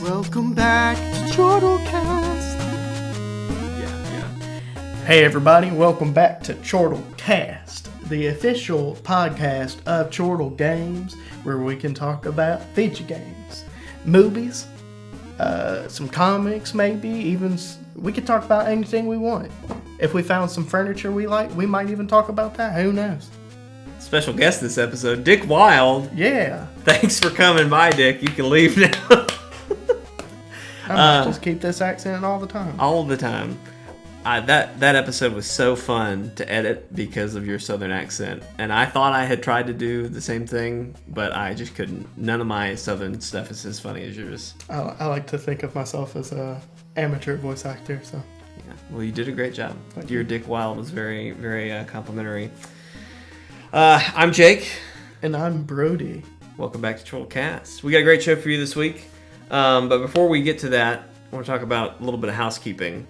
Welcome back to Chortle Cast. Yeah. Hey everybody, welcome back to Chortle Cast, the official podcast of Chortle Games, where we can talk about video games, movies, some comics, maybe even we could talk about anything we want. If we found some furniture we like, we might even talk about that. Who knows? Special guest this episode, Dick Wild. Yeah. Thanks for coming by, Dick. You can leave now. I might just keep this accent all the time. All the time. That episode was so fun to edit because of your southern accent. And I thought I had tried to do the same thing, but I just couldn't. None of my southern stuff is as funny as yours. I like to think of myself as a amateur voice actor, so. Yeah. Well, you did a great job. Your Dick Wild was very, very complimentary. I'm Jake. And I'm Brody. Welcome back to Chortle Cast. We got a great show for you this week. But before we get to that, I want to talk about a little bit of housekeeping.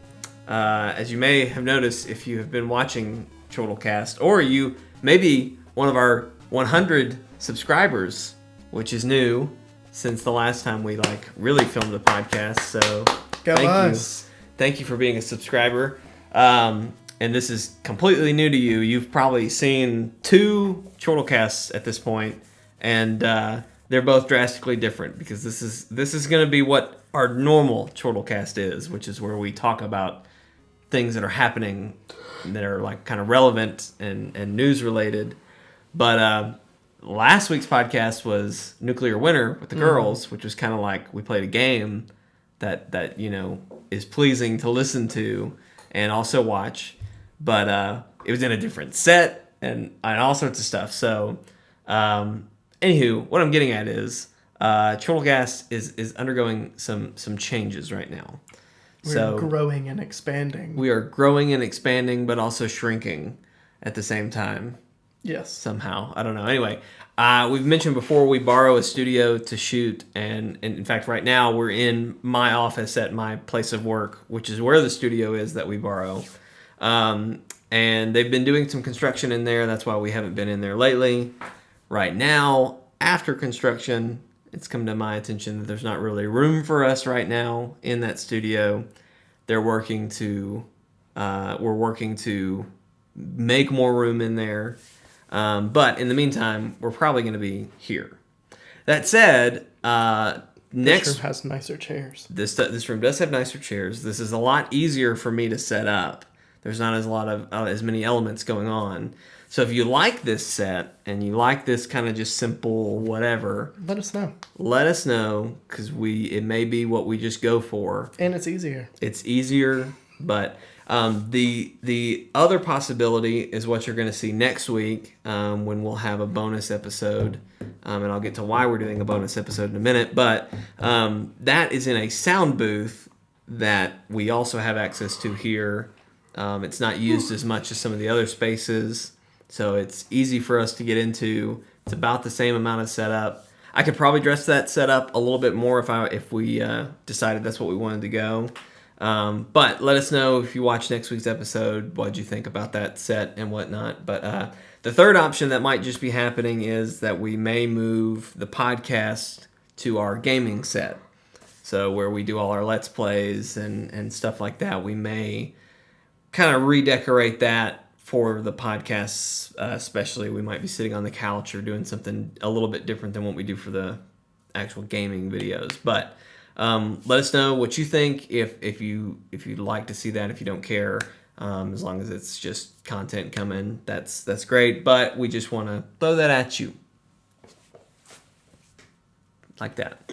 As you may have noticed if you have been watching Chortle Cast, or you may be one of our 100 subscribers, which is new since the last time we really filmed the podcast. So thank you for being a subscriber. And this is completely new to you. You've probably seen 2 Chortle Casts at this point, and they're both drastically different because this is going to be what our normal Chortle Cast is, which is where we talk about things that are happening that are kind of relevant and news related. But last week's podcast was Nuclear Winter with the girls, which was kind of like we played a game that is pleasing to listen to and also watch. But it was in a different set and all sorts of stuff. So, anywho, what I'm getting at is Chortle Cast is undergoing some changes right now. We're growing and expanding. We are growing and expanding, but also shrinking at the same time. Yes. Somehow. I don't know. Anyway, we've mentioned before we borrow a studio to shoot. And in fact, right now we're in my office at my place of work, which is where the studio is that we borrow. And they've been doing some construction in there. That's why we haven't been in there lately. Right now, after construction, it's come to my attention that there's not really room for us right now in that studio. We're working to make more room in there. But in the meantime, we're probably going to be here. That said, This room has nicer chairs. This room does have nicer chairs. This is a lot easier for me to set up. There's not as many elements going on. So if you like this set and you like this kind of just simple whatever, let us know. Let us know because it may be what we just go for. And it's easier. It's easier, but the other possibility is what you're going to see next week when we'll have a bonus episode. And I'll get to why we're doing a bonus episode in a minute. But that is in a sound booth that we also have access to here. It's not used as much as some of the other spaces, so it's easy for us to get into. It's about the same amount of setup. I could probably dress that setup a little bit more if we decided that's what we wanted to go. But let us know if you watch next week's episode, what you think about that set and whatnot. But the third option that might just be happening is that we may move the podcast to our gaming set. So where we do all our Let's Plays and stuff like that, we may kind of redecorate that for the podcasts, especially. We might be sitting on the couch or doing something a little bit different than what we do for the actual gaming videos. But let us know what you think if you'd like to see that. If you don't care, as long as it's just content coming, that's great. But we just want to throw that at you like that.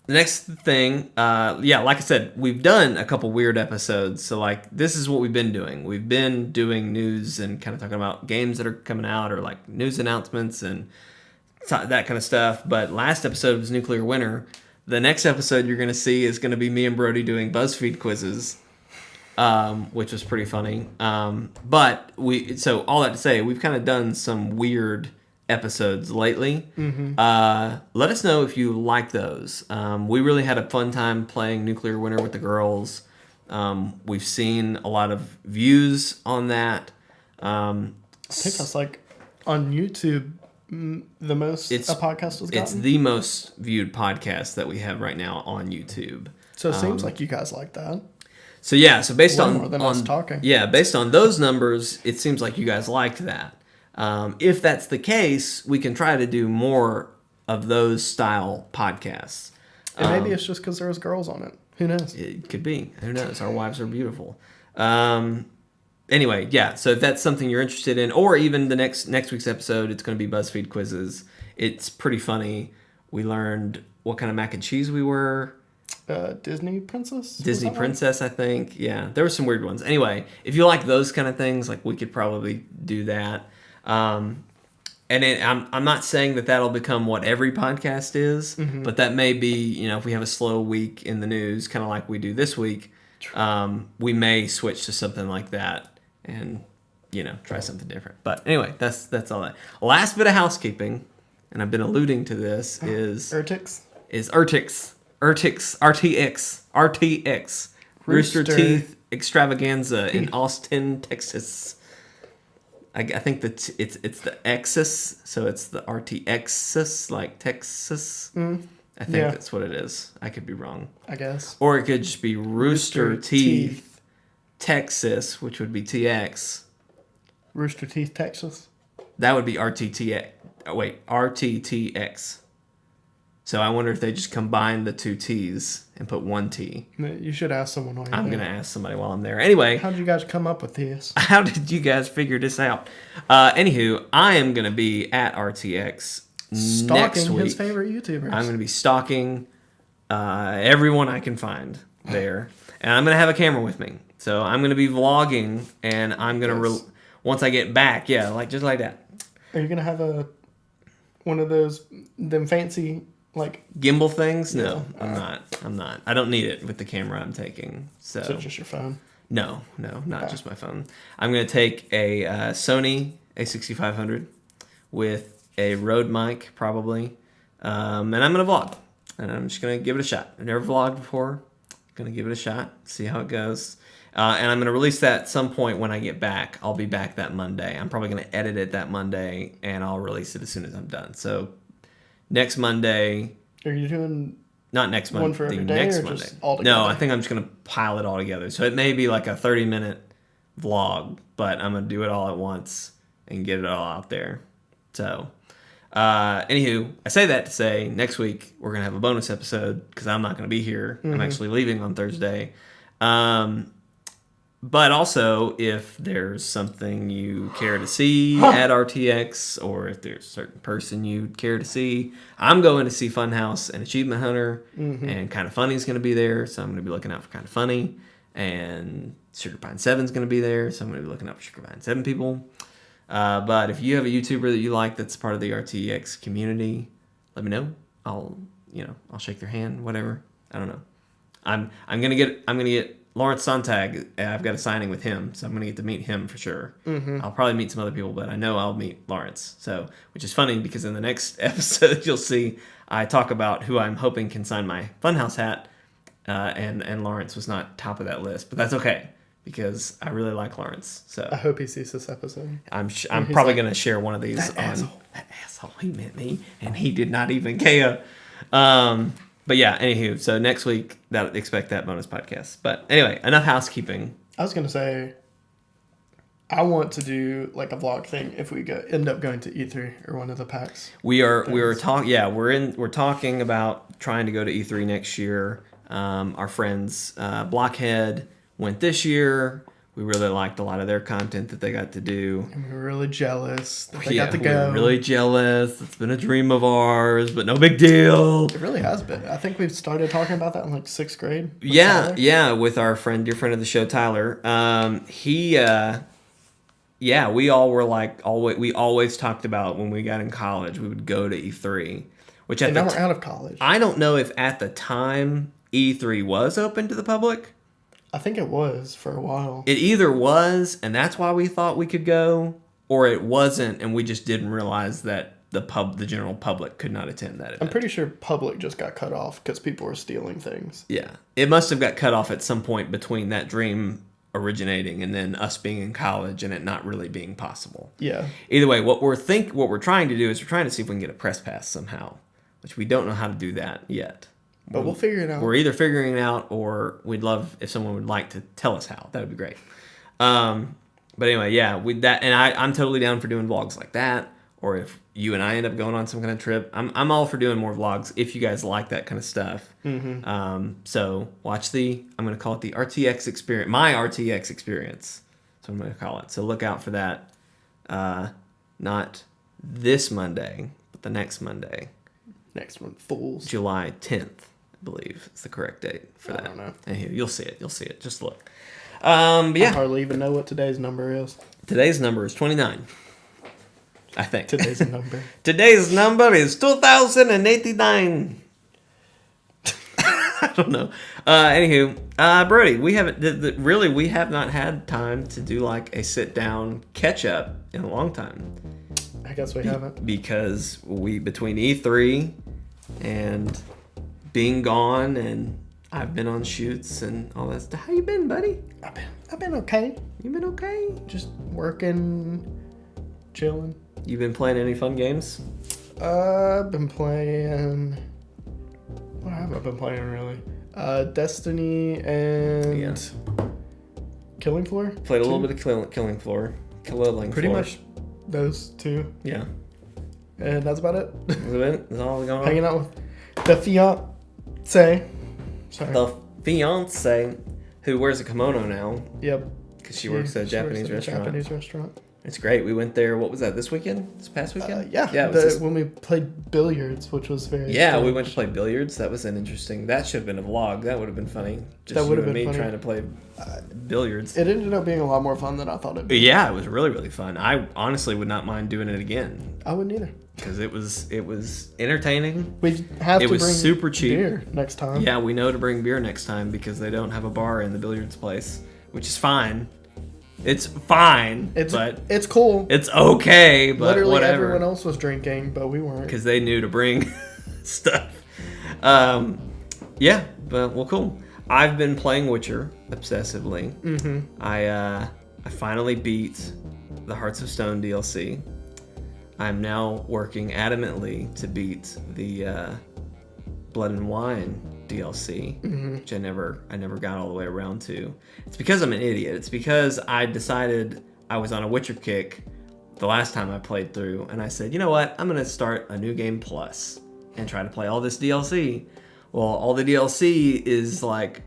The next thing, like I said, we've done a couple weird episodes. So, this is what we've been doing. We've been doing news and kind of talking about games that are coming out or, news announcements and that kind of stuff. But last episode was Nuclear Winter. The next episode you're going to see is going to be me and Brody doing BuzzFeed quizzes, which was pretty funny. But all that to say, we've kind of done some weird episodes lately. Let us know if you like those. We really had a fun time playing Nuclear Winter with the girls. We've seen a lot of views on that. I think that's on YouTube the most a podcast has gotten? It's the most viewed podcast that we have right now on YouTube. So it seems like you guys like that. So yeah, so based Way more than us talking. Yeah, based on those numbers, it seems like you guys liked that. If that's the case, we can try to do more of those style podcasts. And maybe it's just because there's girls on it. Who knows? It could be. Who knows? Our wives are beautiful. Anyway, yeah. So if that's something you're interested in, or even the next week's episode, it's going to be BuzzFeed quizzes. It's pretty funny. We learned what kind of mac and cheese we were. Disney princess? Disney princess, I think. Yeah, there were some weird ones. Anyway, if you like those kind of things, like we could probably do that. And I'm not saying that that'll become what every podcast is, but that may be, if we have a slow week in the news, kind of like we do this week, we may switch to something like that and, try something different. But anyway, that's all that. Last bit of housekeeping, and I've been alluding to this, is RTX, Rooster Teeth Extravaganza in Austin, Texas. I think that it's the Exus, so it's the RTXus, like Texas. I think that's what it is. I could be wrong. I guess. Or it could just be Rooster Teeth Texas, which would be TX. Rooster Teeth Texas? That would be RTTX. So I wonder if they just combine the two T's and put one T. You should ask someone while you're I'm going to ask somebody while I'm there. Anyway. How did you guys come up with this? How did you guys figure this out? Anywho, I am going to be at RTX next week. His favorite YouTubers. I'm going to be stalking everyone I can find there. And I'm going to have a camera with me. So I'm going to be vlogging, and I'm going to, once I get back, just like that. Are you going to have one of them fancy... like gimbal things? No, I'm not. I don't need it with the camera I'm taking. So just your phone? No, not just my phone. I'm going to take a Sony A6500 with a Rode mic probably, and I'm going to vlog. And I'm just going to give it a shot. I've never vlogged before. Going to give it a shot, see how it goes. And I'm going to release that at some point when I get back. I'll be back that Monday. I'm probably going to edit it that Monday, and I'll release it as soon as I'm done. So next Monday. Are you doing not next Monday? One for every day, or just all together? No, I think I'm just gonna pile it all together. So it may be like a 30-minute vlog, but I'm gonna do it all at once and get it all out there. So, anywho, I say that to say next week we're gonna have a bonus episode because I'm not gonna be here. I'm actually leaving on Thursday. But also, if there's something you care to see at RTX, or if there's a certain person you care to see, I'm going to see Funhouse and Achievement Hunter, and Kind of Funny is going to be there, so I'm going to be looking out for Kind of Funny, and Sugar Pine 7 is going to be there, so I'm going to be looking out for Sugar Pine 7 people. But if you have a YouTuber that you like that's part of the RTX community, let me know. I'll shake their hand, whatever. I don't know. I'm gonna get Lawrence Sontag. I've got a signing with him, so I'm gonna get to meet him for sure. I'll probably meet some other people, but I know I'll meet Lawrence. So, which is funny because in the next episode you'll see I talk about who I'm hoping can sign my Funhouse hat, and Lawrence was not top of that list, but that's okay because I really like Lawrence. So I hope he sees this episode. I'm probably gonna share one of these That asshole, he met me, and he did not even care. But yeah, anywho, so next week, expect that bonus podcast. But anyway, enough housekeeping. I was going to say, I want to do like a vlog thing if we end up going to E3 or one of the PAX. We're talking about trying to go to E3 next year. Our friends Blockhead went this year. We really liked a lot of their content that they got to do. And we were really jealous that they got to go. We were really jealous. It's been a dream of ours, but no big deal. It really has been. I think we've started talking about that in like 6th grade. With our dear friend of the show, Tyler. We all were like, we always talked about when we got in college, we would go to E3. And now we're out of college. I don't know if at the time E3 was open to the public. I think it was for a while. It either was, and that's why we thought we could go, or it wasn't, and we just didn't realize that the general public could not attend that event. I'm pretty sure public just got cut off because people were stealing things. Yeah. It must have got cut off at some point between that dream originating and then us being in college and it not really being possible. Yeah. Either way, what we're trying to do is we're trying to see if we can get a press pass somehow, which we don't know how to do that yet. But we'll figure it out. We're either figuring it out, or we'd love if someone would like to tell us how. That would be great. But anyway, yeah, I'm totally down for doing vlogs like that. Or if you and I end up going on some kind of trip, I'm all for doing more vlogs if you guys like that kind of stuff. Mm-hmm. So watch I'm going to call it the RTX experience, my RTX experience. That's what I'm going to call it. So look out for that. Not this Monday, but the next Monday. Next one, fools. July 10th, I believe is the correct date for that. I don't know. And here, you'll see it. Just look. But yeah. I hardly even know what today's number is. Today's number is 29. I think. Today's number. Today's number is 2089. I don't know. Anywho, Brody, we haven't we have not had time to do like a sit down catch up in a long time. I guess we haven't, because between E3 and being gone, and I've been on shoots and all that stuff. How you been, buddy? I've been okay. You been okay? Just working, chilling. You been playing any fun games? I've been playing. What have I been playing really? Destiny and Killing Floor. Played a little bit of Killing Floor. Pretty much those two. Yeah. And that's about it. That's all going on. Hanging out with the fiance. Sorry. The fiance who wears a kimono now. Yep. Because she works at a Japanese restaurant. It's great. We went there. What was that? This weekend? This past weekend? Yeah. When we played billiards, which was very. Yeah, strange. we went to play billiards. That was an interesting. That should have been a vlog. That would have been funny. Just that would have been been me funny. trying to play billiards. It ended up being a lot more fun than I thought it'd be. Yeah, it was really, really fun. I honestly would not mind doing it again. I wouldn't either. Because it was entertaining. We have to bring super cheap. beer next time. Yeah, we know to bring beer next time because they don't have a bar in the billiards place, which is fine. It's fine, but it's cool. It's okay, but literally whatever. Everyone else was drinking, but we weren't because they knew to bring stuff. Yeah, but well, cool. I've been playing Witcher obsessively. Mm-hmm. I finally beat the Hearts of Stone DLC. I'm now working adamantly to beat the Blood and Wine DLC, which I never got all the way around to. It's because I'm an idiot. It's because I decided I was on a Witcher kick the last time I played through, and I said, you know what? I'm gonna start a new game plus and try to play all this DLC. Well, all the DLC is like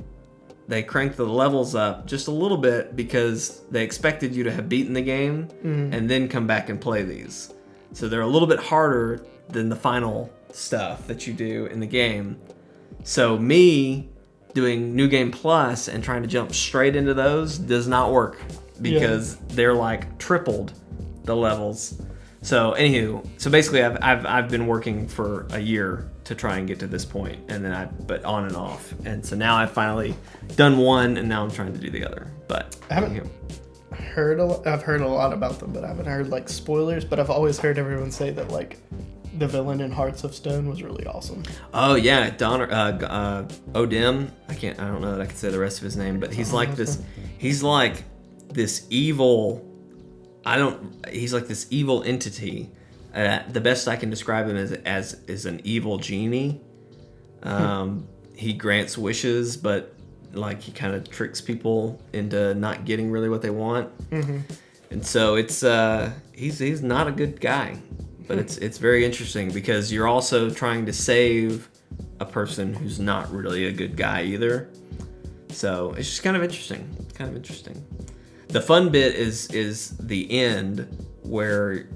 they cranked the levels up just a little bit because they expected you to have beaten the game and then come back and play these. So they're a little bit harder than the final stuff that you do in the game. So me doing New Game Plus and trying to jump straight into those does not work because they're like tripled the levels. So basically I've been working for a year to try and get to this point, and then but on and off. And so now I've finally done one, and now I'm trying to do the other. But I haven't heard I've heard a lot about them, but I haven't heard like spoilers. But I've always heard everyone say that like the villain in Hearts of Stone was really awesome. Oh yeah, Odin. I don't know that I can say the rest of his name, but he's like this. He's like this evil. He's like this evil entity. The best I can describe him is an evil genie. He grants wishes, but like he kind of tricks people into not getting really what they want. Mm-hmm. And so it's he's not a good guy. But it's very interesting because you're also trying to save a person who's not really a good guy either. So it's just kind of interesting. The fun bit is the end where,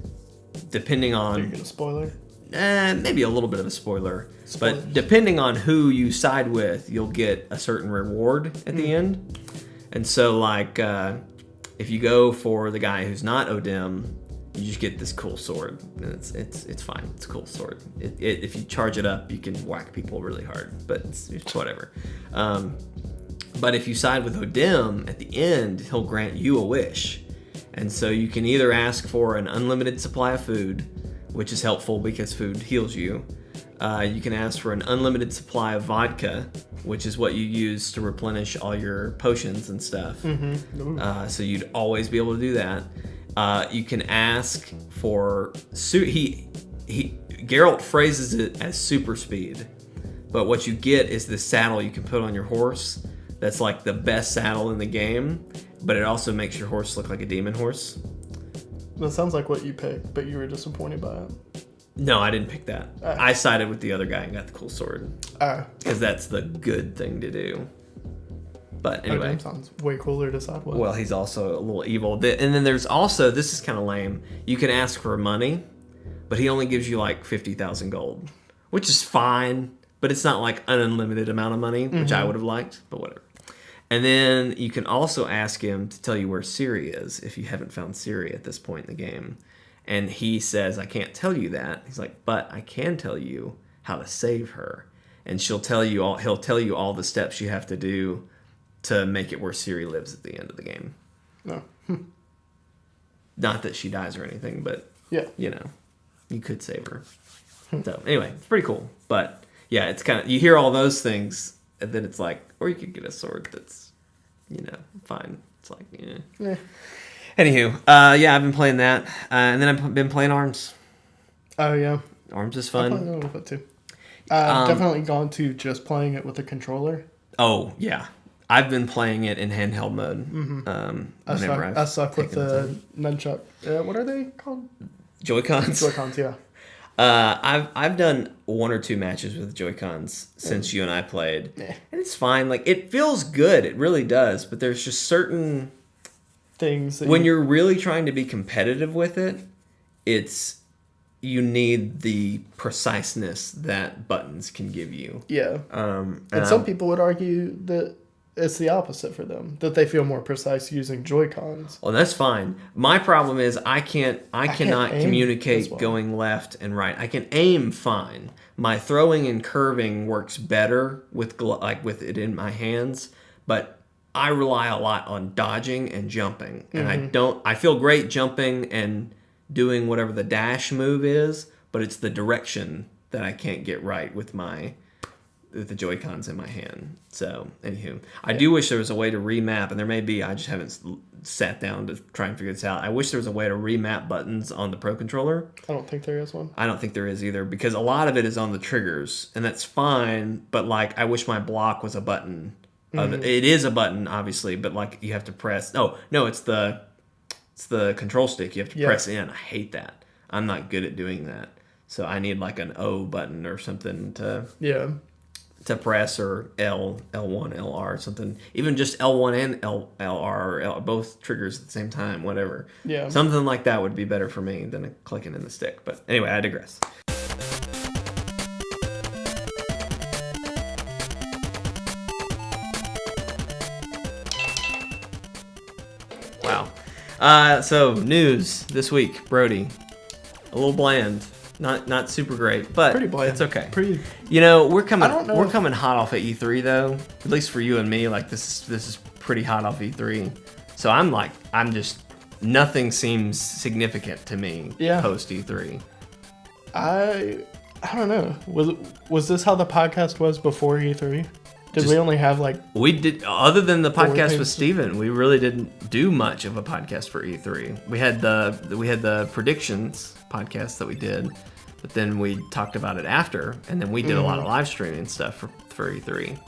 depending on... Are you going to spoiler? Maybe a little bit of a spoiler. Spoilers. But depending on who you side with, you'll get a certain reward at the end. And so like if you go for the guy who's not Odin, you just get this cool sword, and it's fine. It's a cool sword. If you charge it up, you can whack people really hard, but it's whatever. But if you side with Odin, at the end, he'll grant you a wish. And so you can either ask for an unlimited supply of food, which is helpful because food heals you, You can ask for an unlimited supply of vodka, which is what you use to replenish all your potions and stuff. So you'd always be able to do that. You can ask for Geralt phrases it as super speed, but what you get is this saddle you can put on your horse. That's like the best saddle in the game, but it also makes your horse look like a demon horse. That sounds like what you picked, but you were disappointed by it. No, I didn't pick that. I sided with the other guy and got the cool sword. Because that's the good thing to do. But anyway. That sounds way cooler to side with. Well, he's also a little evil. And then there's also, this is kind of lame, you can ask for money, but he only gives you like 50,000 gold, which is fine, but it's not like an unlimited amount of money, which I would have liked, but whatever. And then you can also ask him to tell you where Ciri is if you haven't found Ciri at this point in the game. And he says, I can't tell you that. He's like, but I can tell you how to save her. And he'll tell you all the steps you have to do to make it where Ciri lives at the end of the game. No. Not that she dies or anything, but yeah, you know, you could save her. So anyway, it's pretty cool. But yeah, it's kind of, you hear all those things, and then it's like, or you could get a sword that's, you know, fine. It's like, yeah. Anywho, yeah, I've been playing that, and then I've been playing ARMS. Oh yeah, ARMS is fun. I played a little bit too. Definitely gone to just playing it with a controller. Oh yeah, I've been playing it in handheld mode. I suck with the nunchuck. What are they called? Joy-Cons. Joy-Cons, yeah. I've done 1 or 2 matches with Joy-Cons since you and I played, and it's fine. Like, it feels good, it really does. But there's just certain things that when you're really trying to be competitive with it, you need the preciseness that buttons can give you. Yeah. And some people would argue that it's the opposite for them, that they feel more precise using Joy-Cons. Well, that's fine. My problem is I cannot communicate going left and right. I can aim fine. My throwing and curving works better with it in my hands, but I rely a lot on dodging and jumping. And I feel great jumping and doing whatever the dash move is, but it's the direction that I can't get right with the Joy-Cons in my hand. So, anywho, I do wish there was a way to remap, and there may be, I just haven't sat down to try and figure this out. I wish there was a way to remap buttons on the Pro Controller. I don't think there is one. I don't think there is either, because a lot of it is on the triggers, and that's fine, but, like, I wish my block was a button. It is a button, obviously, but, like, you have to press... Oh, no, it's the control stick. You have to press in. I hate that. I'm not good at doing that. So I need, like, an O button or something to press, or L1, LR, or something. Even just L1 and LR, or both triggers at the same time, whatever. Yeah. Something like that would be better for me than clicking in the stick. But anyway, I digress. Wow. So news this week, Brody. A little bland. Not super great, but pretty bland. It's okay. Pretty. You know, we're coming hot off at E3 though. At least for you and me, like this is pretty hot off E3. So I'm just nothing seems significant to me post E3. I don't know. Was this how the podcast was before E3? Did we only have we did, other than the podcast with Steven, we really didn't do much of a podcast for E3. We had the predictions podcast that we did, but then we talked about it after, and then we did a lot of live streaming stuff for E3.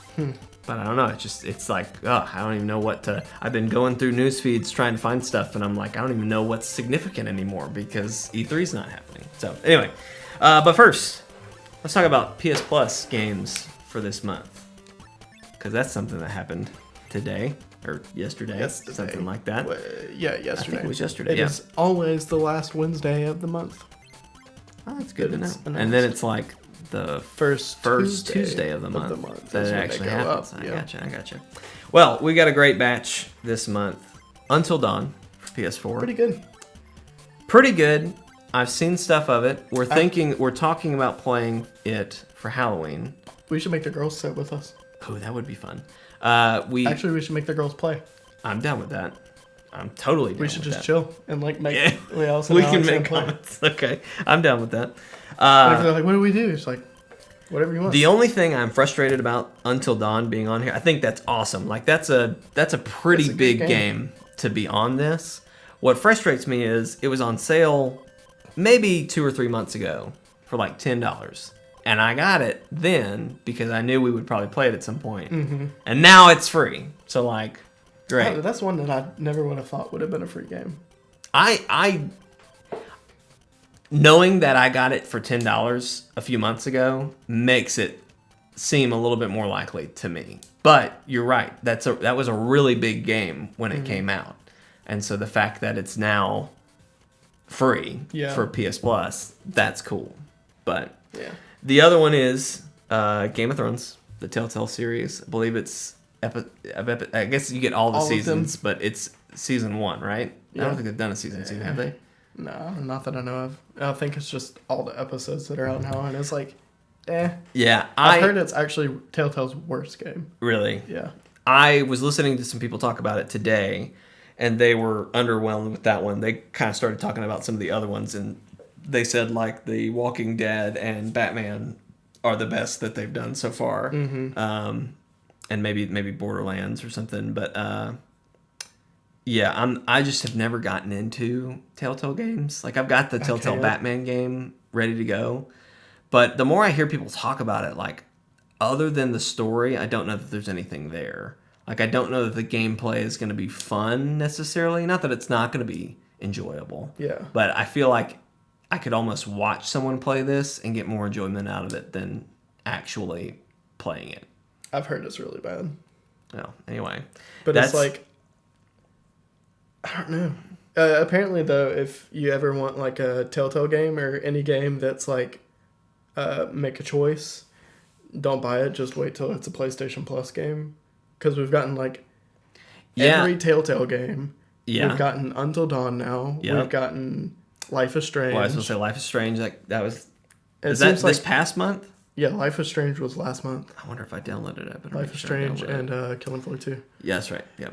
But I don't know, it's like, I don't even know what to... I've been going through news feeds trying to find stuff, and I'm like, I don't even know what's significant anymore because E3's not happening. So anyway, but first, let's talk about PS Plus games for this month. Because that's something that happened today, or yesterday, something like that. Yesterday. I think it was yesterday, It is always the last Wednesday of the month. Oh, that's good to know. And then it's like the first Tuesday of the month that it actually happens. I gotcha. Well, we got a great batch this month. Until Dawn for PS4. Pretty good. I've seen stuff of it. We're talking about playing it for Halloween. We should make the girls sit with us. Oh, that would be fun. We should make the girls play. I'm down with that. I'm totally down with that. We should just chill and make... We can make comments. Okay. I'm down with that. If they're like, what do we do? It's like, Whatever you want. The only thing I'm frustrated about Until Dawn being on here, I think that's awesome. Like that's a pretty big game to be on this. What frustrates me is it was on sale maybe 2 or 3 months ago for like $10. And I got it then because I knew we would probably play it at some point. Mm-hmm. And now it's free. So like, great. Oh, that's one that I never would have thought would have been a free game. I knowing that I got it for $10 a few months ago makes it seem a little bit more likely to me. But you're right. That was a really big game when it came out. And so the fact that it's now free for PS Plus, that's cool. But the other one is Game of Thrones, the Telltale series. I believe it's I guess you get all the seasons, but it's season 1, right? Yeah. I don't think they've done a season 2, have they? No, not that I know of. I think it's just all the episodes that are out now, and it's like, eh. Yeah, I've heard it's actually Telltale's worst game. Really? Yeah. I was listening to some people talk about it today, and they were underwhelmed with that one. They kind of started talking about some of the other ones, and they said like The Walking Dead and Batman are the best that they've done so far, and maybe Borderlands or something. But yeah, I just have never gotten into Telltale games. Like I've got the Telltale Batman game ready to go, but the more I hear people talk about it, like other than the story, I don't know that there's anything there. Like I don't know that the gameplay is going to be fun necessarily. Not that it's not going to be enjoyable. Yeah. But I feel like I could almost watch someone play this and get more enjoyment out of it than actually playing it. I've heard it's really bad. Oh, anyway. But it's like, I don't know. Apparently, though, if you ever want like a Telltale game or any game that's like make a choice, don't buy it. Just wait till it's a PlayStation Plus game. Because we've gotten like every Telltale game. Yeah. We've gotten Until Dawn now. Yep. We've gotten Life is Strange. Well, I was going to say Life is Strange. That was... Is that this past month? Yeah, Life is Strange was last month. I wonder if I downloaded it. Life is Strange and Killing Floor 2. Yeah, that's right. Yeah.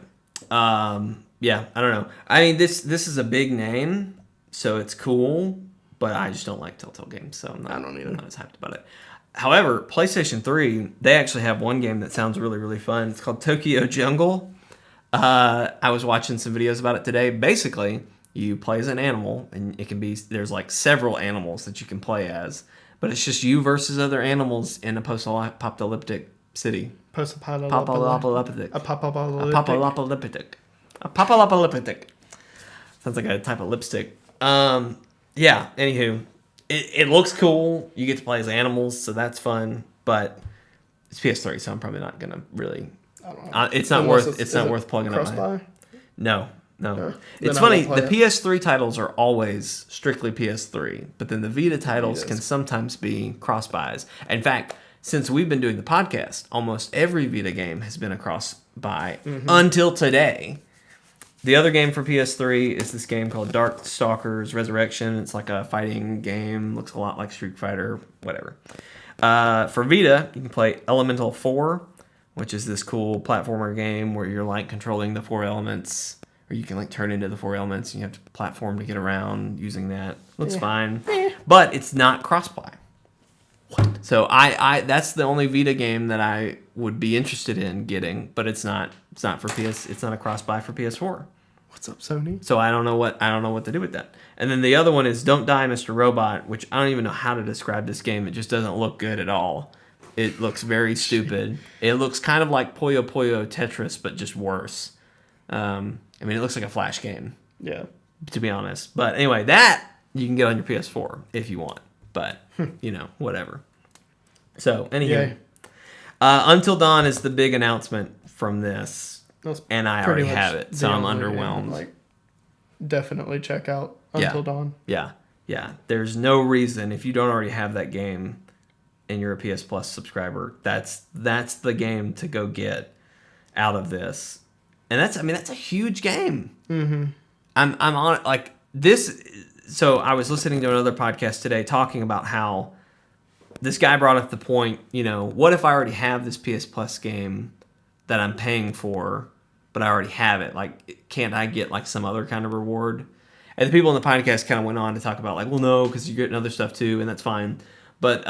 Yeah, I don't know. I mean, this is a big name, so it's cool, but I just don't like Telltale games, so I'm not as hyped about it. However, PlayStation 3, they actually have one game that sounds really, really fun. It's called Tokyo Jungle. I was watching some videos about it today. Basically, you play as an animal, and it can be, there's like several animals that you can play as, but it's just you versus other animals in a post-apocalyptic city. Apocalyptic. Sounds like a type of lipstick. Yeah, anywho. It looks cool. You get to play as animals, so that's fun. But it's PS3, so I'm probably not gonna really. I don't know. It's not worth plugging up. No. It's funny. The PS3 titles are always strictly PS3, but then the Vita titles can sometimes be cross-buys. In fact, since we've been doing the podcast, almost every Vita game has been a cross-buy until today. The other game for PS3 is this game called Darkstalkers Resurrection. It's like a fighting game. Looks a lot like Street Fighter, whatever. For Vita, you can play Elemental 4, which is this cool platformer game where you're like controlling the 4 elements, or you can like turn into the 4 elements and you have to platform to get around using that. Looks fine. But it's not cross-buy. What? So I that's the only Vita game that I would be interested in getting, but it's not for it's not a cross-buy for PS4. What's up, Sony? So I don't know what to do with that. And then the other one is Don't Die, Mr. Robot, which I don't even know how to describe this game. It just doesn't look good at all. It looks very stupid. It looks kind of like Puyo Puyo Tetris, but just worse. I mean, it looks like a Flash game. Yeah. To be honest. But anyway, that you can get on your PS4 if you want. But, whatever. So, anyway. Until Dawn is the big announcement from this. And I already have it. So I'm underwhelmed. Definitely check out Until Dawn. Yeah. There's no reason, if you don't already have that game and you're a PS Plus subscriber, that's the game to go get out of this. And that's a huge game. Mm-hmm. I'm on like this. So I was listening to another podcast today talking about how this guy brought up the point, what if I already have this PS Plus game that I'm paying for, but I already have it? Like, can't I get like some other kind of reward? And the people in the podcast kind of went on to talk about like, well, no, because you're getting other stuff too, and that's fine. But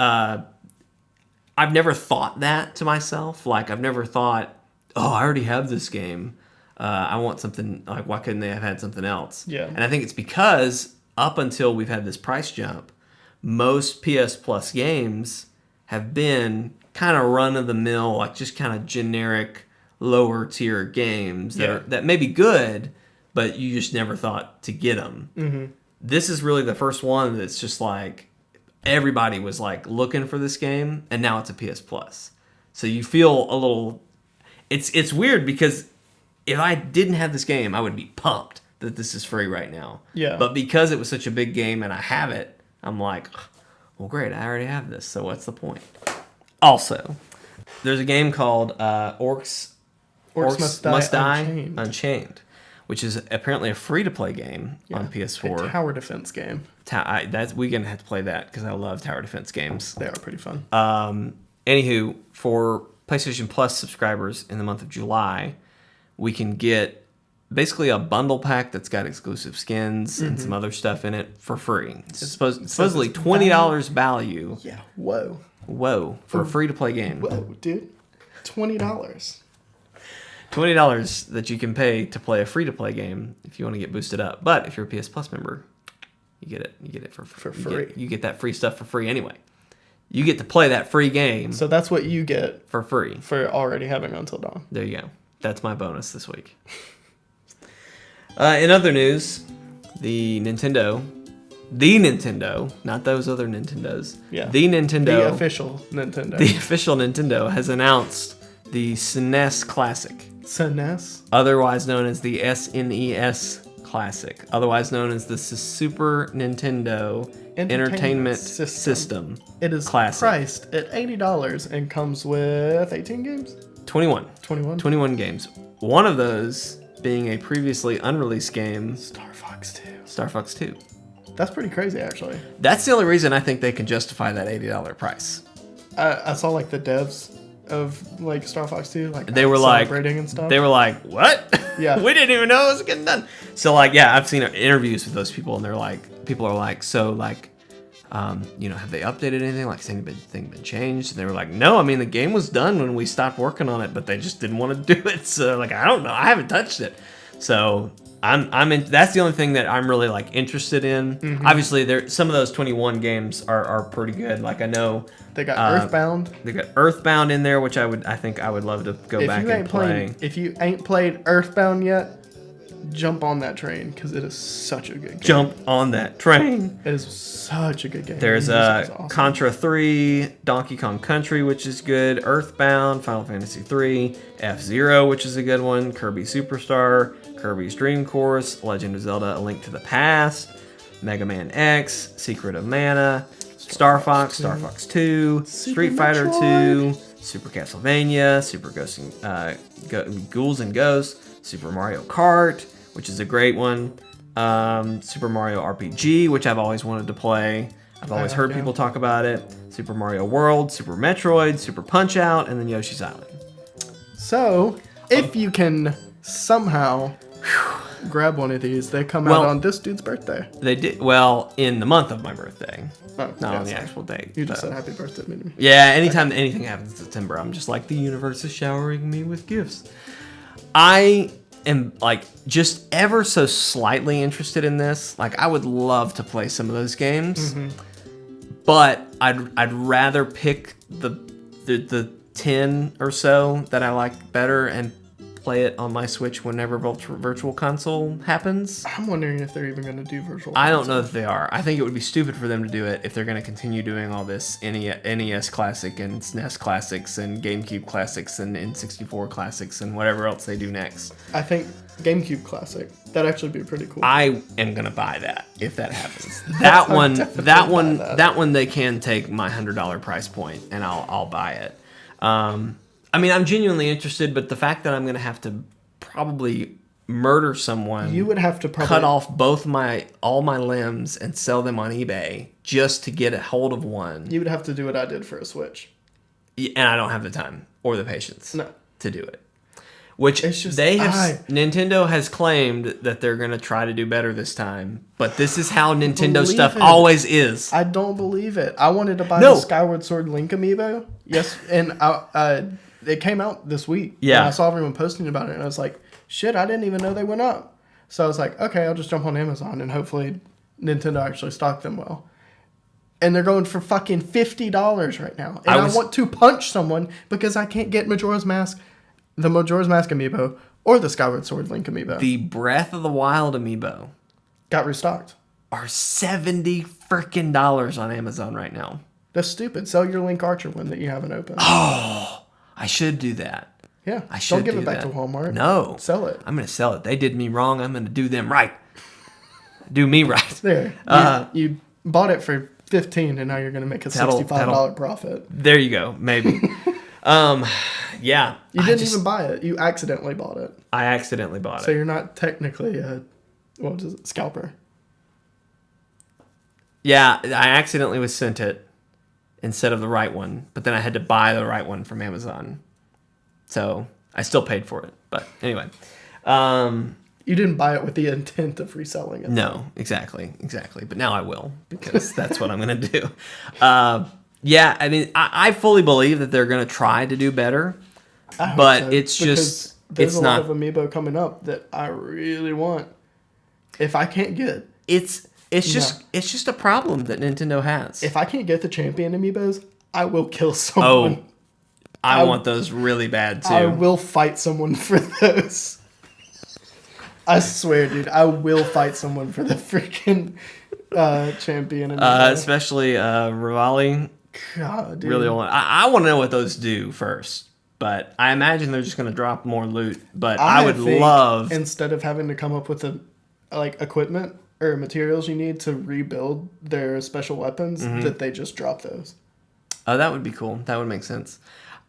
I've never thought that to myself. Like, I've never thought, oh, I already have this game. I want something, like, why couldn't they have had something else? Yeah. And I think it's because up until we've had this price jump, most PS Plus games have been kind of run-of-the-mill, like just kind of generic, lower-tier games that may be good, but you just never thought to get them. Mm-hmm. This is really the first one that's just like, everybody was like looking for this game, and now it's a PS Plus. So you feel a little... It's weird because if I didn't have this game, I would be pumped that this is free right now. Yeah. But because it was such a big game and I have it, I'm like, well, great, I already have this, so what's the point? Also, there's a game called Orcs Must Die Unchained, which is apparently a free-to-play game on PS4. A tower defense game. We're going to have to play that because I love tower defense games. They are pretty fun. Anywho, for PlayStation Plus subscribers in the month of July, we can get basically a bundle pack that's got exclusive skins and some other stuff in it for free. It's supposedly $20 value. Yeah, whoa. For a free-to-play game. Whoa, dude. $20. $20 that you can pay to play a free-to-play game if you want to get boosted up. But if you're a PS Plus member, you get it. You get it for free. You get that free stuff for free anyway. You get to play that free game. So that's what you get for free. For already having Until Dawn. There you go. That's my bonus this week. In other news, the Nintendo, not those other Nintendos. Yeah. The The official Nintendo. The official Nintendo has announced the SNES Classic. SNES? Otherwise known as the SNES Classic. Otherwise known as the Super Nintendo Entertainment System. It is Classic. priced at $80 and comes with 18 games? 21. 21 games. One of those being a previously unreleased game. Star Fox 2. That's pretty crazy, actually. That's the only reason I think they can justify that $80 price. I saw like the devs of like Star Fox 2, like they were like celebrating and stuff. They were like, "What? Yeah, we didn't even know it was getting done." So like, yeah, I've seen interviews with those people, and they're like, people are like, "So like, have they updated anything? Like, has anything been changed?" And they were like, "No, I mean the game was done when we stopped working on it, but they just didn't want to do it." So like, I don't know, I haven't touched it. So I'm in. That's the only thing that I'm really like interested in. Mm-hmm. Obviously, some of those 21 games are pretty good. Like I know they got Earthbound. They got Earthbound in there, which I think I would love to go back and play. If you ain't played Earthbound yet, jump on that train because it is such a good game. Jump on that train. It is such a good game. There's awesome. Contra 3, Donkey Kong Country, which is good, Earthbound, Final Fantasy 3, F-Zero, which is a good one, Kirby Superstar, Kirby's Dream Course, Legend of Zelda: A Link to the Past, Mega Man X, Secret of Mana, Star Fox 2, Street Fighter 2, Super Castlevania, Super Ghouls and Ghosts, Super Mario Kart, which is a great one, Super Mario RPG, which I've always wanted to play. I've always heard people talk about it. Super Mario World, Super Metroid, Super Punch-Out, and then Yoshi's Island. So, if you can somehow grab one of these, they come out on this dude's birthday. They did. Well, in the month of my birthday. Oh, not on the actual date. You just said happy birthday to me. Yeah, anytime anything happens in September, I'm just like, the universe is showering me with gifts. I am like just ever so slightly interested in this. Like, I would love to play some of those games, but I'd rather pick the 10 or so that I like better and play it on my Switch whenever Virtual Console happens. I'm wondering if they're even going to do Virtual Console. I don't know if they are. I think it would be stupid for them to do it if they're going to continue doing all this NES Classic and SNES Classics and GameCube Classics and N64 Classics and whatever else they do next. I think GameCube Classic, that'd actually be pretty cool. I am going to buy that if that happens. That one they can take my $100 price point and I'll buy it. I mean, I'm genuinely interested, but the fact that I'm going to have to probably murder someone, you would have to cut off all my limbs and sell them on eBay just to get a hold of one. You would have to do what I did for a Switch. And I don't have the time or the patience to do it. Which It's just, Nintendo has claimed that they're going to try to do better this time, but this is how Nintendo believe stuff it. always is. I don't believe it. I wanted to buy the Skyward Sword Link amiibo. Yes, and it came out this week. Yeah. And I saw everyone posting about it, and I was like, shit, I didn't even know they went up. So I was like, okay, I'll just jump on Amazon, and hopefully Nintendo actually stocked them well. And they're going for fucking $50 right now. And I want to punch someone because I can't get Majora's Mask, the Majora's Mask amiibo, or the Skyward Sword Link amiibo. The Breath of the Wild amiibo got restocked. Are $70 freaking dollars on Amazon right now. That's stupid. Sell your Link Archer one that you haven't opened. Oh, I should do that. Yeah. I should Don't give do it back that. to Walmart. No. Sell it. I'm going to sell it. They did me wrong. I'm going to do them right. Do me right. There. You bought it for $15 and now you're going to make a $65 profit. There you go. Maybe. Yeah. You didn't even buy it. You accidentally bought it. I accidentally bought it. So you're not technically a scalper. Yeah, I accidentally was sent it instead of the right one, but then I had to buy the right one from Amazon. So I still paid for it. But anyway. You didn't buy it with the intent of reselling it. No, exactly. But now I will, because that's what I'm going to do. Yeah, I mean, I fully believe that they're going to try to do better, but so, it's just there's a lot of amiibo coming up that I really want. If I can't get it's just a problem that Nintendo has. If I can't get the champion amiibos, I will kill someone. Oh, I want those really bad too. I will fight someone for those. I swear, dude, I will fight someone for the freaking champion amiibo. Especially Rivali. God, dude. Really, I want to know what those do first, but I imagine they're just going to drop more loot. But I would love, instead of having to come up with equipment or materials you need to rebuild their special weapons, that they just drop those. Oh, that would be cool. That would make sense.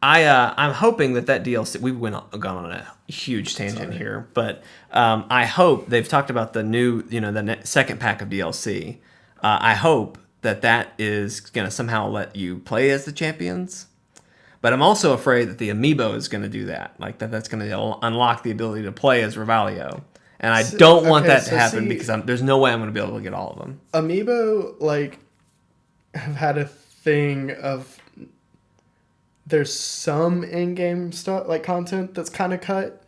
I'm hoping that DLC. We've gone on a huge tangent here, but I hope they've talked about the new, the second pack of DLC. I hope that is going to somehow let you play as the champions. But I'm also afraid that the amiibo is going to do that. Like that's going to unlock the ability to play as Revalio. And I don't want that to happen because there's no way I'm going to be able to get all of them. Amiibo, have had a thing of there's some in-game stuff, content that's kind of cut.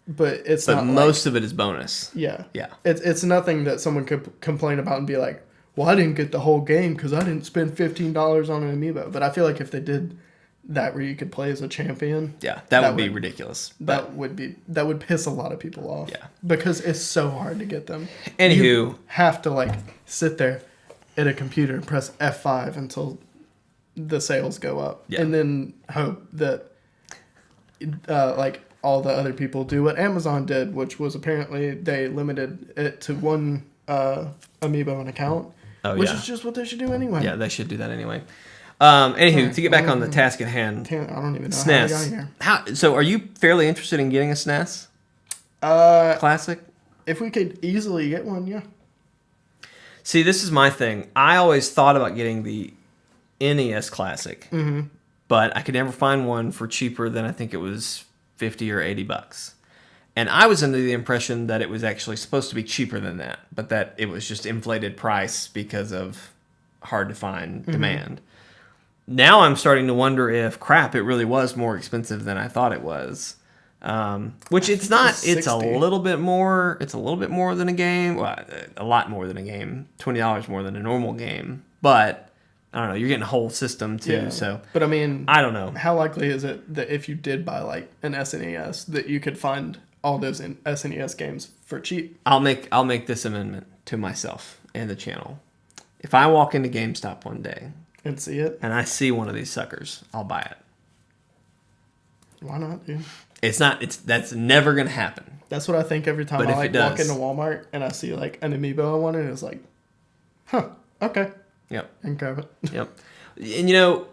But it's not. But most of it is bonus. Yeah. Yeah. It's nothing that someone could complain about and be like, well, I didn't get the whole game because I didn't spend $15 on an amiibo. But I feel like if they did that where you could play as a champion, that would be ridiculous. That would piss a lot of people off. Yeah, because it's so hard to get them. Anywho, you have to sit there at a computer and press F5 until the sales go up, and then hope that all the other people do what Amazon did, which was apparently they limited it to one amiibo an account. Which is just what they should do anyway. Yeah, they should do that anyway. Anywho, to get back on the task at hand, I don't even know SNES. how we got here. So are you fairly interested in getting a SNES? Classic? If we could easily get one, yeah. See, this is my thing. I always thought about getting the NES Classic, but I could never find one for cheaper than I think it was $50 or $80. And I was under the impression that it was actually supposed to be cheaper than that, but that it was just inflated price because of hard to find demand. Now I'm starting to wonder if it really was more expensive than I thought it was. Which it's not. It's a little bit more. It's a little bit more than a game. Well, a lot more than a game. $20 more than a normal game. But I don't know. You're getting a whole system too. Yeah. So, but I mean, I don't know. How likely is it that if you did buy an SNES, that you could find all those SNES games for cheap? I'll make this amendment to myself and the channel. If I walk into GameStop one day and see it, and I see one of these suckers, I'll buy it. Why not, dude? That's never gonna happen. That's what I think every time I walk into Walmart and I see an amiibo I want, and it's like, huh, okay. Yep. And grab it. Yep. And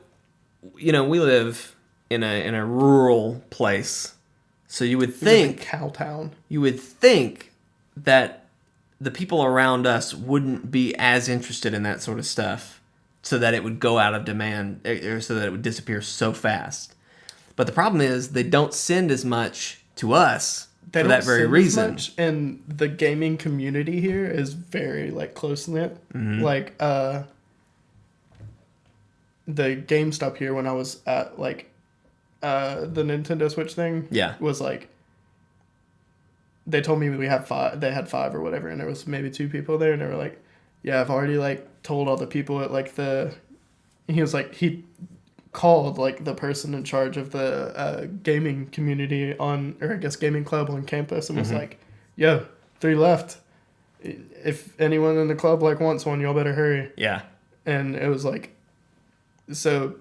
we live in a rural place. So you would think Cowtown. You would think that the people around us wouldn't be as interested in that sort of stuff, so that it would go out of demand, or so that it would disappear so fast. But the problem is they don't send as much to us They for don't that very send as reason. much, and the gaming community here is very like close knit. Mm-hmm. Like the GameStop here when I was at like the Nintendo Switch thing. Yeah. Was like they told me we had 5. They had 5 or whatever, and there was maybe 2 people there, and they were like, "Yeah, I've already like told all the people at like the." He was like he called like the person in charge of the gaming community on, or I guess gaming club on campus, and was like, "Yo, 3 left. If anyone in the club like wants one, y'all better hurry." Yeah. And it was like, so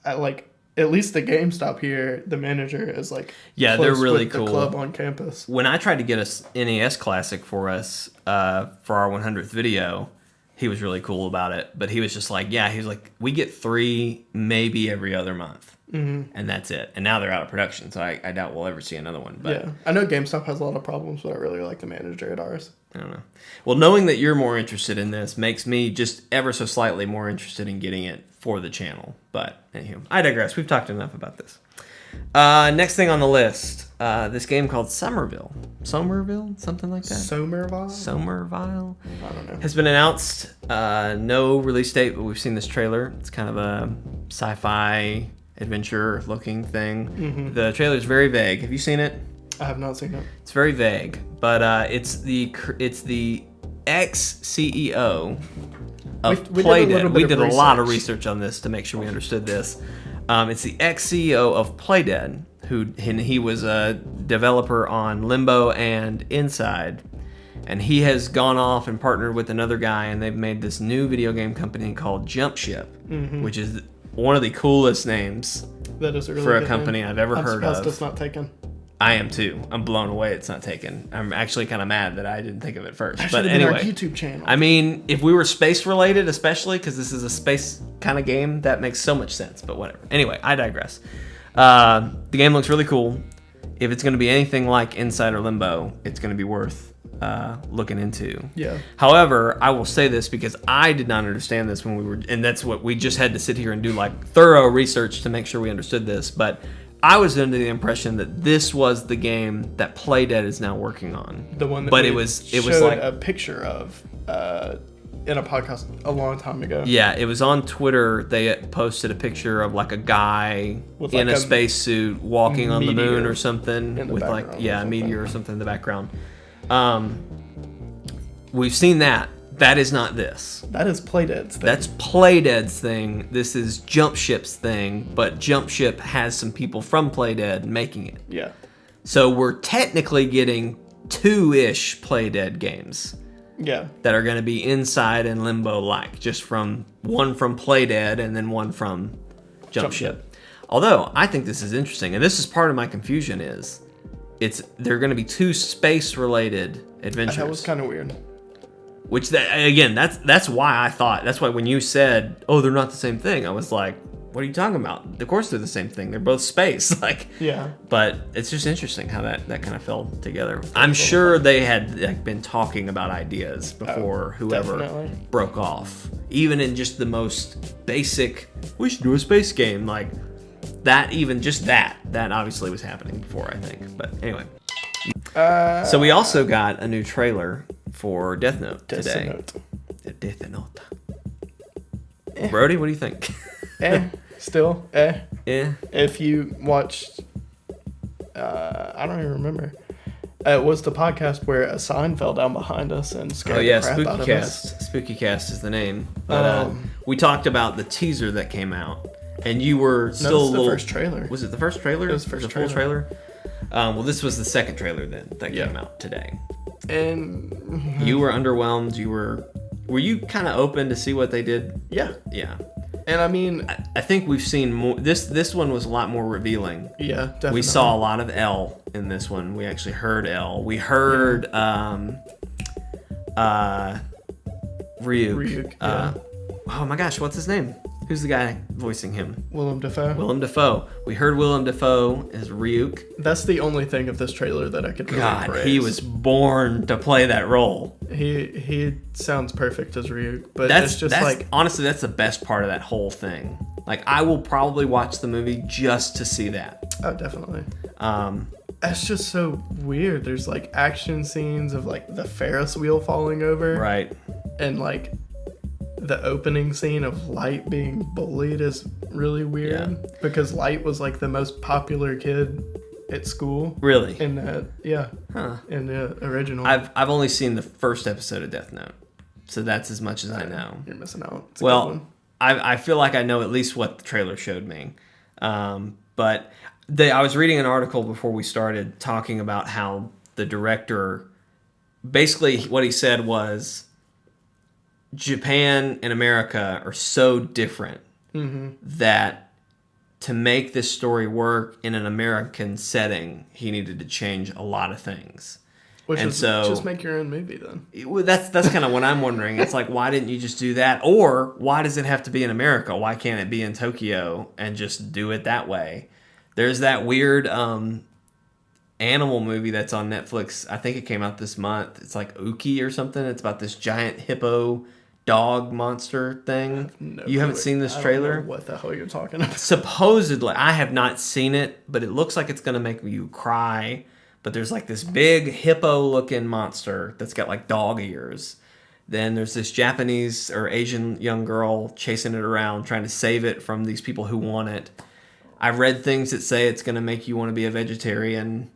at least the GameStop here, the manager is like, Yeah, close they're really with cool. The club on campus. When I tried to get a NES Classic for us for our 100th video, he was really cool about it. But he was just like, yeah, he was like, we get 3 maybe every other month. Mm-hmm. And that's it. And now they're out of production, so I doubt we'll ever see another one. But yeah, I know GameStop has a lot of problems, but I really like the manager at ours. I don't know. Well, knowing that you're more interested in this makes me just ever so slightly more interested in getting it for the channel. But anywho, I digress. We've talked enough about this. Next thing on the list, this game called Somerville, something like that. Somerville, I don't know. has been announced. No release date, but we've seen this trailer. It's kind of a sci-fi adventure looking thing. Mm-hmm. The trailer is very vague. Have you seen it? I have not seen it. It's very vague, but it's the ex-CEO of Playdead. We did a lot of research on this to make sure we understood this. It's the ex-CEO of Playdead, he was a developer on Limbo and Inside, and he has gone off and partnered with another guy, and they've made this new video game company called Jump Ship, which is one of the coolest names that is a really for a good company name. I've ever heard of. I'm surprised it's not taken. I am too. I'm blown away it's not taken. I'm actually kind of mad that I didn't think of it first. That but should have been anyway, our YouTube channel. I mean, if we were space related, especially because this is a space kind of game, that makes so much sense. But whatever. Anyway, I digress. The game looks really cool. If it's going to be anything like Inside or Limbo, it's going to be worth looking into. Yeah. However, I will say this because I did not understand this when we were, and that's what we just had to sit here and do like thorough research to make sure we understood this. But I was under the impression that this was the game that Playdead is now working on. The one that but we it was showed like a picture of in a podcast a long time ago. Yeah, it was on Twitter. They posted a picture of like a guy with in like a spacesuit walking on the moon or something with like a meteor or something in the background. We've seen that. That is not this. That is Playdead's thing. That's Playdead's thing. This is Jump Ship's thing, but Jump Ship has some people from Playdead making it. Yeah. So we're technically getting 2-ish Playdead games. Yeah. That are going to be Inside and Limbo-like, just from one from Playdead and then one from Jump Ship. Although I think this is interesting, and this is part of my confusion is, they're going to be 2 space-related adventures. That was kind of weird. Which that's why I thought, that's why when you said, oh, they're not the same thing, I was like, what are you talking about? Of course they're the same thing. They're both space. Yeah. But it's just interesting how that kind of fell together. I'm sure they had been talking about ideas before whoever broke off. Even in just the most basic, we should do a space game. Like that, even just that obviously was happening before, I think. But anyway. So we also got a new trailer for DeathNote today. DeathNote. Brody, what do you think? Still. Yeah. If you watched, I don't even remember. It was the podcast where a sign fell down behind us and scared the crap out of us. Spooky Cast is the name. But we talked about the teaser that came out, and you were still a little. The first trailer. Was it the first trailer? It was the first full trailer. Well, this was the second trailer then that came out today. And you were underwhelmed. Were you kind of open to see what they did? Yeah. Yeah. And I mean, I think we've seen more. This one was a lot more revealing. Yeah, definitely. We saw a lot of L in this one. We actually heard L. We heard Ryuk. Yeah. Oh my gosh, what's his name? Who's the guy voicing him? Willem Dafoe. Willem Dafoe. We heard Willem Dafoe as Ryuk. That's the only thing of this trailer that I could really praise. He was born to play that role. He sounds perfect as Ryuk, but it's just like, honestly, that's the best part of that whole thing. Like, I will probably watch the movie just to see that. Oh, definitely. That's just so weird. There's like action scenes of like the Ferris wheel falling over. Right. And like the opening scene of Light being bullied is really weird because Light was like the most popular kid at school. Really? In the in the original. I've only seen the first episode of Death Note, so that's as much as I know. You're missing out. It's a well, good one. I feel like I know at least what the trailer showed me, but I was reading an article before we started talking about how the director, basically what he said was, Japan and America are so different that to make this story work in an American setting, he needed to change a lot of things. Just make your own movie then. That's kind of what I'm wondering. It's like, why didn't you just do that? Or why does it have to be in America? Why can't it be in Tokyo and just do it that way? There's that weird animal movie that's on Netflix. I think it came out this month. It's like Uki or something. It's about this giant hippo dog monster thing. You haven't seen this trailer? I don't know what the hell you're talking about. Supposedly, I have not seen it, but it looks like it's going to make you cry. But there's like this big hippo-looking monster that's got like dog ears. Then there's this Japanese or Asian young girl chasing it around, trying to save it from these people who want it. I've read things that say it's going to make you want to be a vegetarian.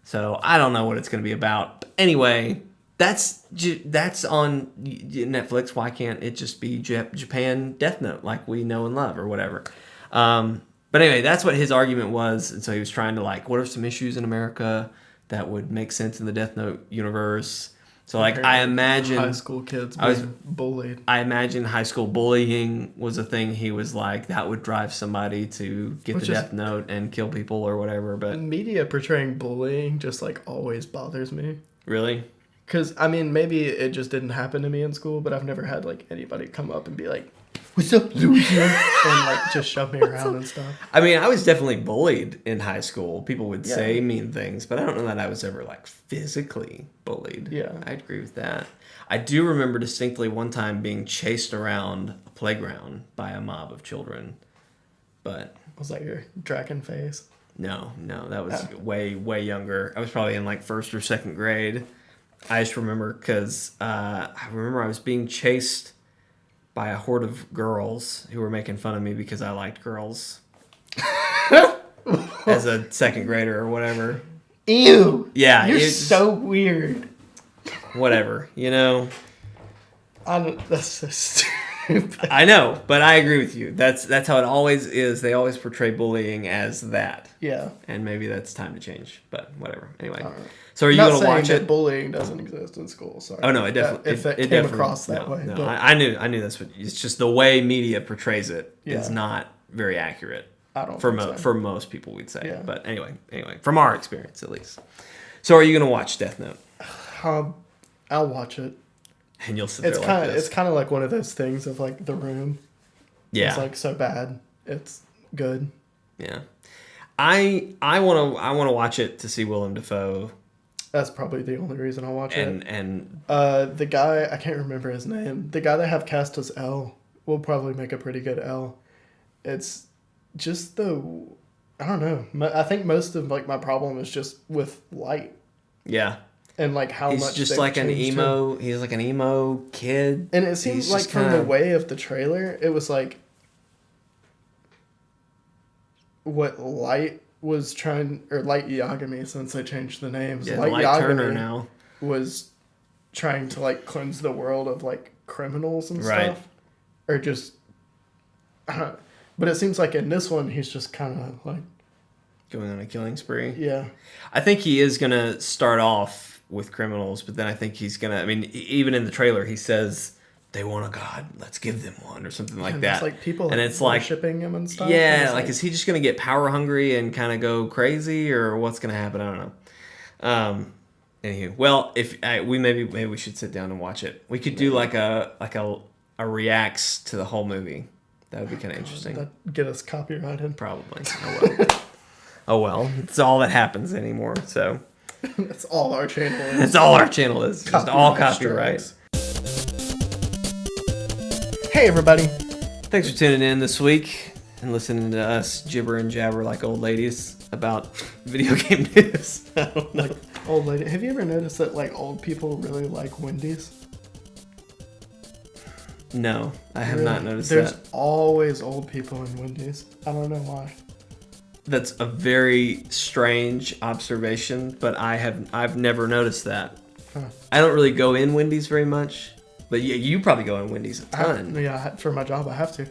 So I don't know what it's going to be about. But anyway, that's on Netflix. Why can't it just be Japan Death Note like we know and love or whatever? But anyway, that's what his argument was. And so he was trying to like, what are some issues in America that would make sense in the Death Note universe? So like, I imagine high school kids being bullied. I imagine high school bullying was a thing. He was like, that would drive somebody to get the Death Note and kill people or whatever. But media portraying bullying just like always bothers me. Really? Because I mean, maybe it just didn't happen to me in school, but I've never had like anybody come up and be like, "What's up, loser?" and like just shove me around and stuff. I mean, I was definitely bullied in high school. People would say mean things, but I don't know that I was ever like physically bullied. Yeah, I agree with that. I do remember distinctly one time being chased around a playground by a mob of children. But was that your dragon face? No, that was way younger. I was probably in like first or second grade. I just remember because I was being chased by a horde of girls who were making fun of me because I liked girls as a second grader or whatever. Ew. Yeah. You're so weird. Whatever, you know. That's so stupid. I know, but I agree with you. That's how it always is. They always portray bullying as that. Yeah. And maybe that's time to change, but whatever. Anyway. So are you going to watch it? Bullying doesn't exist in school. Sorry. Oh no, it definitely it came across that way. No, but I knew that's what. It's just the way media portrays it is not very accurate. I don't for most people, we'd say. Yeah. But anyway, from our experience at least. So are you going to watch Death Note? I'll watch it. And you'll sit there like this. It's kind of like one of those things of like The Room. Yeah. It's like so bad, it's good. Yeah. I want to watch it to see Willem Dafoe. That's probably the only reason I'll watch it. And the guy, I can't remember his name. The guy they have cast as L will probably make a pretty good L. It's just I don't know. I think most of like my problem is just with Light. Yeah. And like how he's much just like an emo. him. He's like an emo kid. And it seems like from the way of the trailer, it was like what Light was trying, or Light Yagami, since they changed the names. Yeah, Light Yagami Turner now was trying to like cleanse the world of like criminals and right. stuff, or just. But it seems like in this one, he's just kind of like going on a killing spree. Yeah, I think he is gonna start off with criminals, but then I think he's gonna. I mean, even in the trailer, he says they want a god. Let's give them one, or something like that. It's like people and it's like worshiping him and stuff. Yeah, and like is he just gonna get power hungry and kind of go crazy, or what's gonna happen? I don't know. Anywho, well, if maybe we should sit down and watch it. We could do like a reacts to the whole movie. That would be kind of interesting. That'd get us copyrighted. Probably. Oh well. Oh well. It's all that happens anymore. So. That's all our channel is. That's all our channel is. Just all copyright. Hey everybody. Thanks for tuning in this week and listening to us gibber and jabber like old ladies. about video game news. I don't know. Like old lady. Have you ever noticed that like old people really like Wendy's? No, I have Really? not noticed There's that. always old people in Wendy's. I don't know why. That's a very strange observation, but I've never noticed that. Huh. I don't really go in Wendy's very much, but you probably go in Wendy's a ton. Yeah, for my job I have to.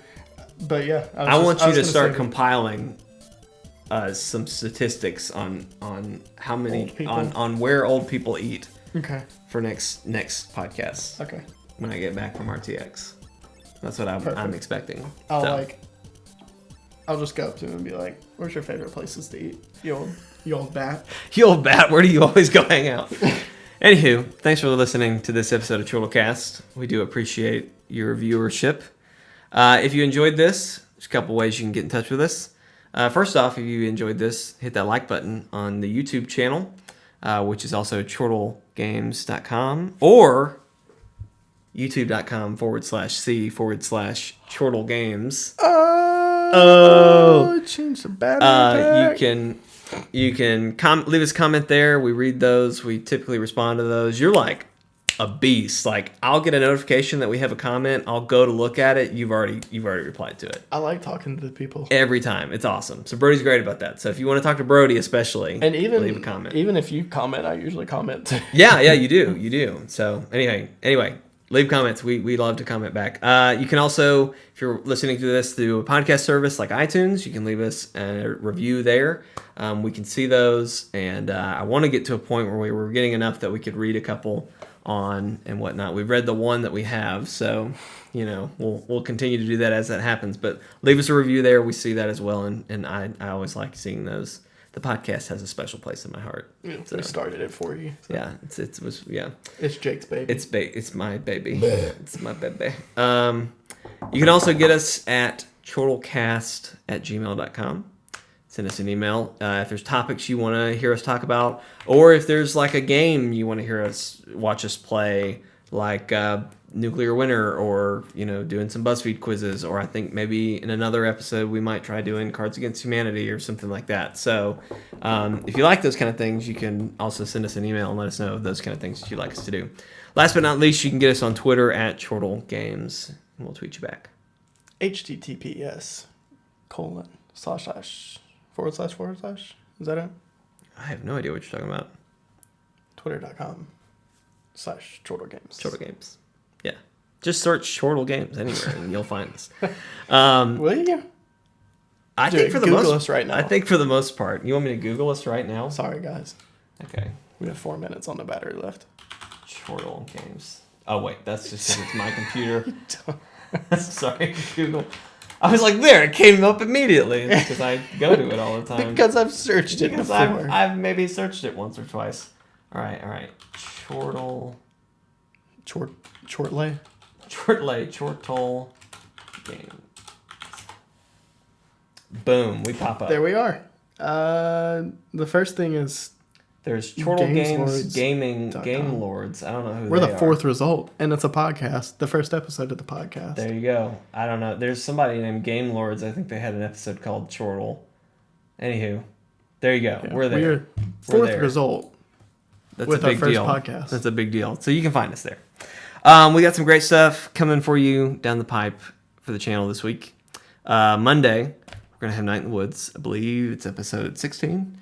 But yeah, I want you to start say compiling some statistics on how many Old people? on where old people eat Okay. for next podcast Okay. when I get back from RTX. That's what I'm Perfect. expecting. I'll just go up to him and be like, "Where's your favorite places to eat? You old bat." You old bat, where do you always go hang out? Anywho, thanks for listening to this episode of Chortle Cast. We do appreciate your viewership. If you enjoyed this, there's a couple ways you can get in touch with us. First off, if you enjoyed this, hit that like button on the YouTube channel, which is also chortlegames.com or youtube.com/c/chortlegames. Oh, change the battery. You can leave us a comment there. We read those. We typically respond to those. You're like a beast. Like, I'll get a notification that we have a comment. I'll go to look at it. You've already replied to it. I like talking to the people. Every time. It's awesome. So Brody's great about that. So if you want to talk to Brody especially, And even leave a comment. Even if you comment, I usually comment too. Yeah, you do. So anyway, leave comments. We love to comment back. You can also, if you're listening to this through a podcast service like iTunes, you can leave us a review there. We can see those, and I want to get to a point where we're getting enough that we could read a couple on and whatnot. We've read the one that we have, so we'll continue to do that as that happens. But leave us a review there. We see that as well, and I always like seeing those. The podcast has a special place in my heart. Yeah, so we started it for you. So. Yeah, it was. It's Jake's baby. It's my baby. It's my baby. You can also get us at chortlecast@gmail.com. Send us an email if there's topics you want to hear us talk about, or if there's like a game you want to watch us play, like Nuclear Winter, or doing some BuzzFeed quizzes, or I think maybe in another episode we might try doing Cards Against Humanity or something like that. So if you like those kind of things, you can also send us an email and let us know of those kind of things that you'd like us to do. Last but not least, you can get us on Twitter at Chortle Games, and we'll tweet you back. https:// Is that it? I have no idea what you're talking about. Twitter.com/Chortle Games. Chortle Games. Yeah. Just search Chortle Games anywhere and you'll find us. Will you? I think for the Google most us right now. I think for the most part. You want me to Google us right now? Sorry, guys. Okay. We have 4 minutes on the battery left. Chortle Games. Oh wait, that's just because it's my computer. Sorry, Google. I was like, there, it came up immediately because I go to it all the time. Because I've searched it before. I've maybe searched it once or twice. All right. Chortle Chortle Games. Boom, we pop up. There we are. The first thing is there's Chortle Games Game com. Lords. I don't know who we're they the are. fourth result, and it's a podcast. The first episode of the podcast. There you go. I don't know. There's somebody named Game Lords. I think they had an episode called Chortle. Anywho, there you go. Yeah, we're there. We're fourth result. That's with a big our first deal. podcast. That's a big deal. So you can find us there. We got some great stuff coming for you down the pipe for the channel this week. Monday, we're going to have Night in the Woods. I believe it's episode 16.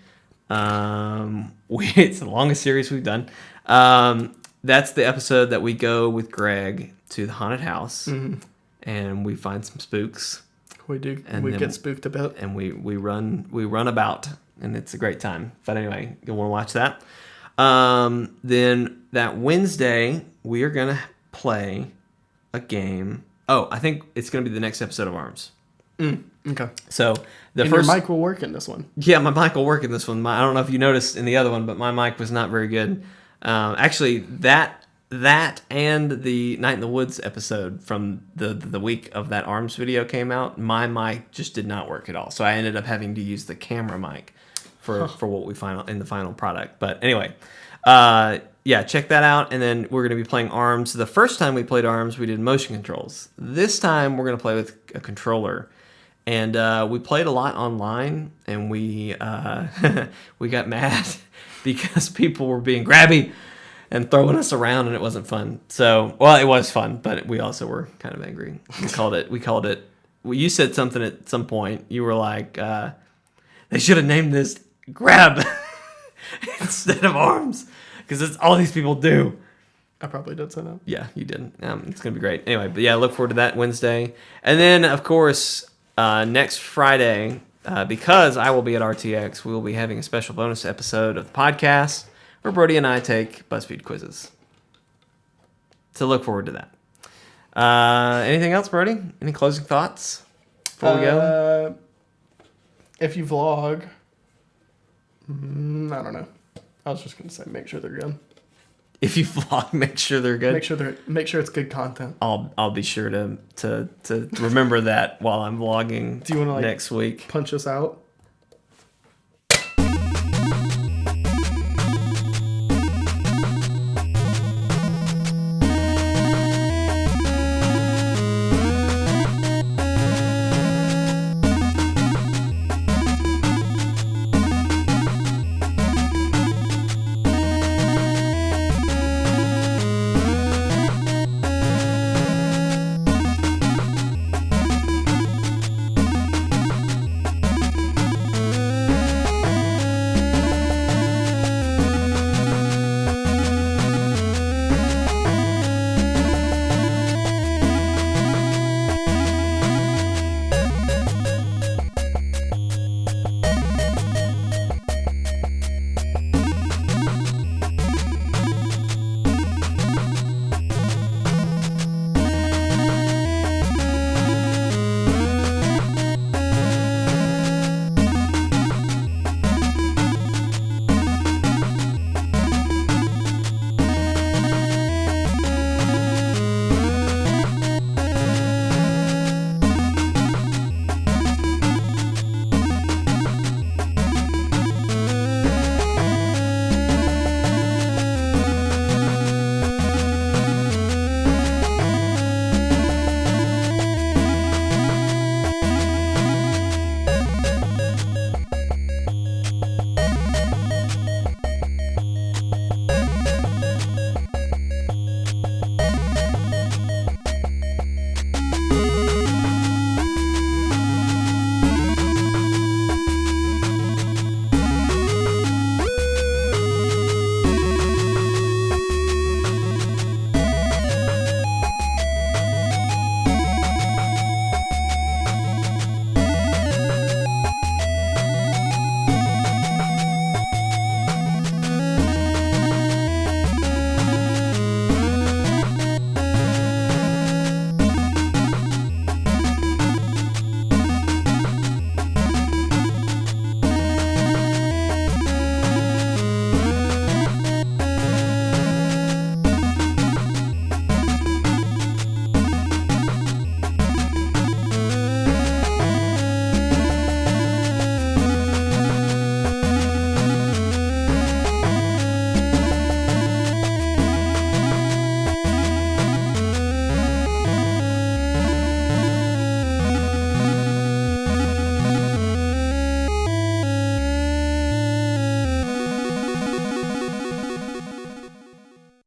It's the longest series we've done. That's the episode that we go with Greg to the haunted house, and we find some spooks. We do. And we then get spooked a bit. And we run about, and it's a great time. But anyway, you'll want to watch that. Then that Wednesday, we are going to play a game. Oh, I think it's going to be the next episode of ARMS. Okay. So your mic will work in this one. Yeah, my mic will work in this one. I don't know if you noticed in the other one, but my mic was not very good. Actually, that and the Night in the Woods episode from the week of that ARMS video came out, my mic just did not work at all. So I ended up having to use the camera mic for what we find in the final product. But anyway, check that out. And then we're going to be playing ARMS. The first time we played ARMS, we did motion controls. This time we're going to play with a controller. And we played a lot online, and we we got mad because people were being grabby and throwing us around, and it wasn't fun. So, well, it was fun, but we also were kind of angry. We called it. Well, you said something at some point. You were like, they should have named this grab instead of arms, because it's all these people do. I probably did say that. Yeah, you did. It's gonna be great. Anyway, but yeah, look forward to that Wednesday, and then of course next Friday, because I will be at RTX, we will be having a special bonus episode of the podcast where Brody and I take BuzzFeed quizzes. So look forward to that. Anything else, Brody? Any closing thoughts before we go? If you vlog, I don't know. I was just gonna say make sure they're good. If you vlog, make sure they're good. Make sure it's good content. I'll be sure to remember that while I'm vlogging. Do you want to next week? Punch us out?